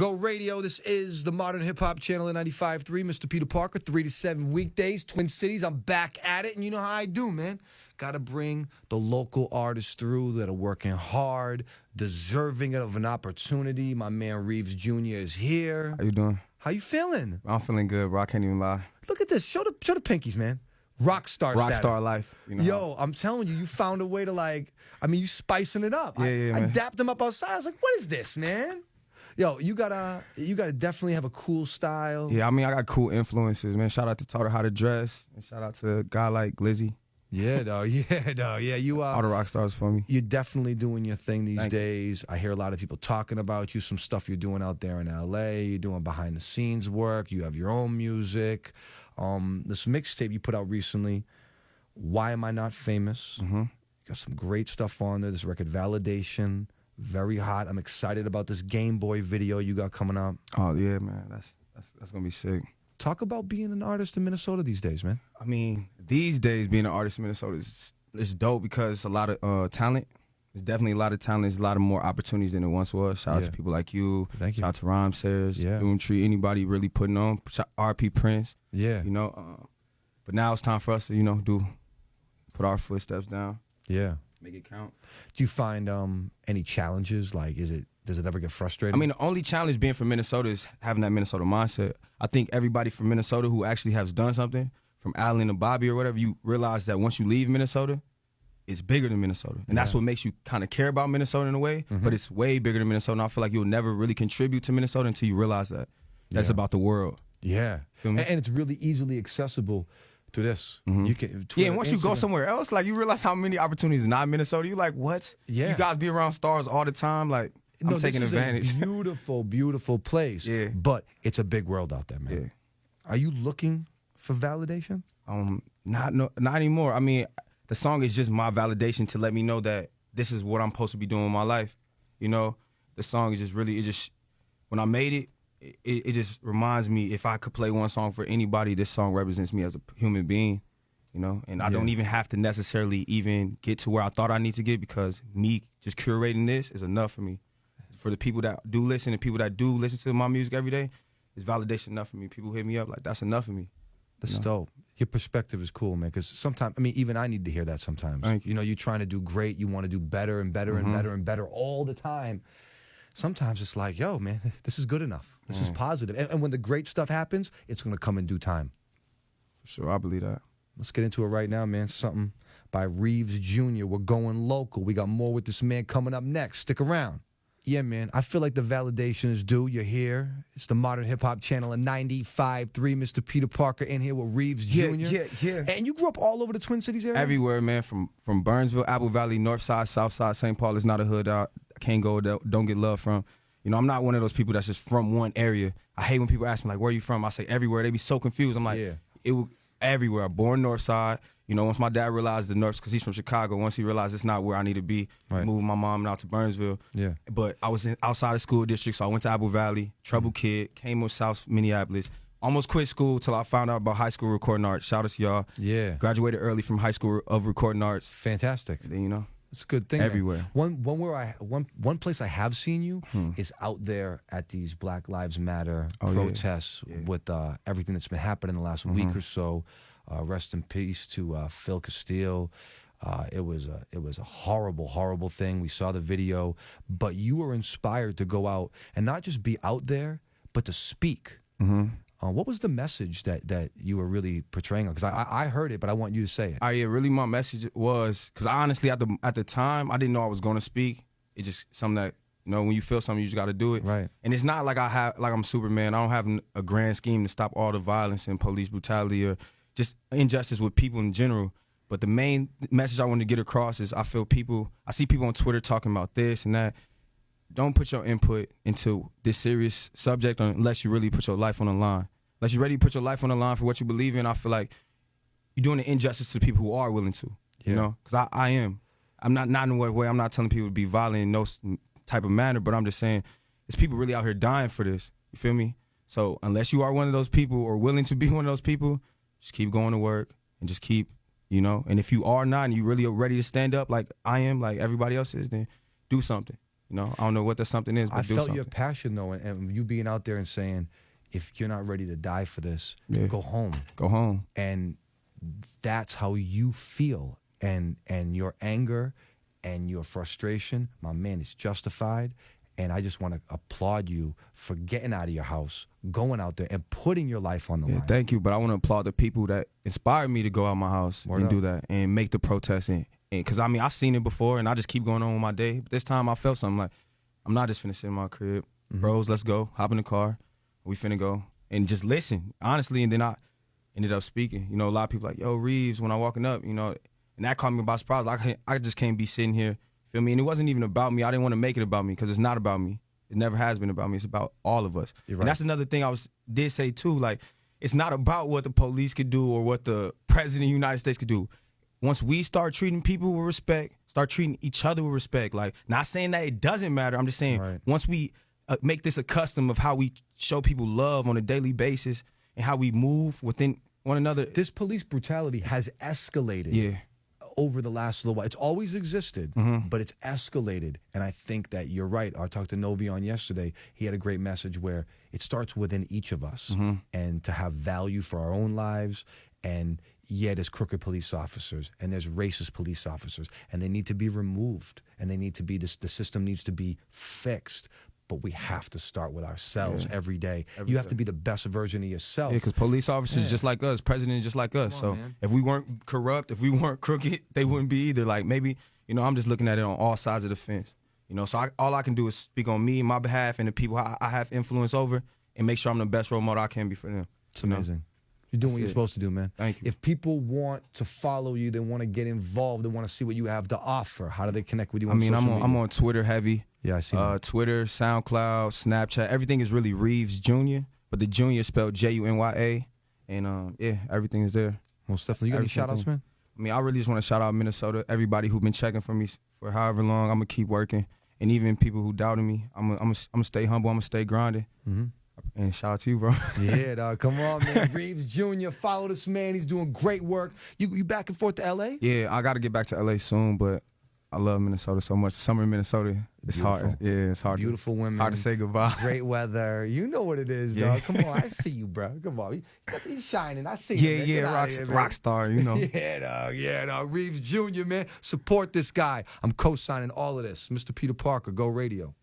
Go Radio. This is the Modern Hip Hop Channel at 95.3. MrPeter Parker, 3 to 7 weekdays, Twin Cities. I'm back at it, and you know how I do, man. Got to bring the local artists through that are working hard, deserving of an opportunity. My man Reeves Junya is here. How you doing? How you feeling? I'm feeling good, bro. I can't even lie. Look at this. Show the pinkies, man. Rockstar life. You know Yo, I'm telling you, you found a way to you spicing it up. Yeah, I man. dapped them up outside. I was like, what is this, man? Yo, you gotta definitely have a cool style. Yeah, I mean, I got cool influences, man. Shout out to Taught Her How to Dress. And shout out to a guy like Glizzy. Yeah, dog. Yeah, you All the rock stars for me. You're definitely doing your thing these days. I hear a lot of people talking about you, some stuff you're doing out there in LA. You're doing behind the scenes work. You have your own music. This mixtape you put out recently, Why Am I Not Famous? Mm-hmm. Got some great stuff on there. This record, Validation, very hot. I'm excited about this Game Boy video you got coming up. Oh yeah, man. That's gonna be sick. Talk about being an artist in Minnesota these days, man. I mean, these days being an artist in Minnesota is dope because it's a lot of talent. There's definitely a lot of talent. There's a lot of more opportunities than it once was. Shout out to people like you. Thank you. Shout out to Rhyme Sayers, Doomtree, anybody really putting on. RP Prince. Yeah. You know, but now it's time for us to, put our footsteps down. Yeah. Make it count. Do you find any challenges? Like, does it ever get frustrating? I mean, the only challenge being from Minnesota is having that Minnesota mindset. I think everybody from Minnesota who actually has done something, from Allen to Bobby or whatever, you realize that once you leave Minnesota, it's bigger than Minnesota. And that's what makes you kind of care about Minnesota in a way, but it's way bigger than Minnesota. And I feel like you'll never really contribute to Minnesota until you realize that. That's about the world. Yeah. Feel me? And it's really easily accessible to this. You can Twitter, and once you go somewhere else, like you realize how many opportunities not in Minnesota. You're like, what? Yeah. You guys be around stars all the time. Like, I'm taking advantage. This is a beautiful, beautiful place. Yeah. But it's a big world out there, man. Yeah. Are you looking for validation? Not anymore. I mean, the song is just my validation to let me know that this is what I'm supposed to be doing in my life. You know, the song is just really, when I made it, it just reminds me if I could play one song for anybody, this song represents me as a human being, and I don't even have to necessarily even get to where I thought I need to get because me just curating this is enough for me. For the people that do listen and people that do listen to my music every day, it's validation enough for me. People hit me up like, that's enough for me. That's dope. Your perspective is cool, man, because sometimes, even I need to hear that sometimes. Thank you. You're trying to do great. You want to do better and better and better and better all the time. Sometimes it's like, yo, man, this is good enough. This is positive. And when the great stuff happens, it's going to come in due time. For sure, I believe that. Let's get into it right now, man. Something by Reeves Junya. We're going local. We got more with this man coming up next. Stick around. Yeah, man, I feel like the validation is due. You're here. It's the Modern Hip Hop Channel at 95.3. MrPeter Parker in here with Reeves Junya. Yeah. And you grew up all over the Twin Cities area? Everywhere, man. From Burnsville, Apple Valley, North Side, South Side, St. Paul is not a hood I can't go, don't get love from. I'm not one of those people that's just from one area. I hate when people ask me, like, where are you from? I say everywhere. They be so confused. I'm like, it was everywhere. Born North Side. Once my dad realized the North, because he's from Chicago, once he realized it's not where I need to be, moving my mom out to Burnsville. Yeah. But I was outside of school district, so I went to Apple Valley, trouble kid, came with South Minneapolis. Almost quit school till I found out about high school recording arts. Shout out to y'all. Yeah. Graduated early from high school of recording arts. Fantastic. And then, it's a good thing. Everywhere. One place I have seen you is out there at these Black Lives Matter protests with everything that's been happening the last week or so. Rest in peace to Phil Castile. It was a horrible, horrible thing. We saw the video, but you were inspired to go out and not just be out there, but to speak. What was the message that you were really portraying? Because I heard it, but I want you to say it. Yeah, really, my message was because honestly, at the time, I didn't know I was going to speak. It's just something that when you feel something, you just got to do it. Right. And it's not like I'm Superman. I don't have a grand scheme to stop all the violence and police brutality or just injustice with people in general. But the main message I want to get across is I see people on Twitter talking about this and that. Don't put your input into this serious subject unless you really put your life on the line. Unless you're ready to put your life on the line for what you believe in, I feel like you're doing an injustice to the people who are willing to, because I am. I'm not in a way, I'm not telling people to be violent in no type of manner, but I'm just saying there's people really out here dying for this. You feel me? So unless you are one of those people or willing to be one of those people, just keep going to work and just keep, and if you are not and you really are ready to stand up like I am, like everybody else is, then do something. You know, I don't know what that something is, but I do felt something. your passion though, and you being out there and saying, if you're not ready to die for this, go home. Go home. And that's how you feel, and your anger and your frustration, my man, is justified. And I just want to applaud you for getting out of your house, going out there, and putting your life on the line. Thank you, but I want to applaud the people that inspired me to go out my house and do that and make the protest. And because, I mean, I've seen it before, and I just keep going on with my day. But this time I felt something like, I'm not just finna sit in my crib. Bros, let's go. Hop in the car. We finna go. And just listen, honestly. And then I ended up speaking. You know, a lot of people like, yo, Reeves, when I walking up, you know, and that caught me by surprise. I just can't be sitting here, feel me? And it wasn't even about me. I didn't want to make it about me because it's not about me. It never has been about me. It's about all of us. You're right. And that's another thing I did say too. Like, it's not about what the police could do or what the president of the United States could do. Once we start treating people with respect, start treating each other with respect, like, not saying that it doesn't matter. I'm just saying once we make this a custom of how we show people love on a daily basis and how we move within one another. This police brutality has escalated over the last little while. It's always existed, but it's escalated. And I think that you're right. I talked to Novi on yesterday. He had a great message where it starts within each of us, and to have value for our own lives. And there's crooked police officers, and there's racist police officers, and they need to be removed, and they need to be, the system needs to be fixed. But we have to start with ourselves every day. You have to be the best version of yourself. Yeah, because police officers just like us, president just like us. So if we weren't corrupt, if we weren't crooked, they wouldn't be either. Like, maybe, you know, I'm just looking at it on all sides of the fence. You know, so all I can do is speak on me, my behalf, and the people I have influence over, and make sure I'm the best role model I can be for them. It's amazing. You're doing what you're supposed to do, man. Thank you. If people want to follow you, they want to get involved, they want to see what you have to offer, how do they connect with you on social media? I'm on Twitter heavy. Yeah, I see that. Twitter, SoundCloud, Snapchat. Everything is really Reeves Junya, but the Junior spelled Junya. And everything is there. Most definitely. You got any shout-outs, man? I mean, I really just want to shout out Minnesota, everybody who's been checking for me for however long. I'm going to keep working. And even people who doubted me, I'm going to stay humble. I'm going to stay grinding. And shout out to you, bro. Yeah, dog. Come on, man. Reeves Junya. Follow this man. He's doing great work. You back and forth to L.A.? Yeah, I got to get back to L.A. soon, but I love Minnesota so much. Summer in Minnesota, it's hard. Yeah, it's hard. Beautiful women. Hard to say goodbye. Great weather. You know what it is, dog. Come on. I see you, bro. Come on. He's shining. I see you. Yeah, rock star, you know. Yeah, dog. Reeves Junya, man. Support this guy. I'm co-signing all of this. Mr. Peter Parker, Go Radio.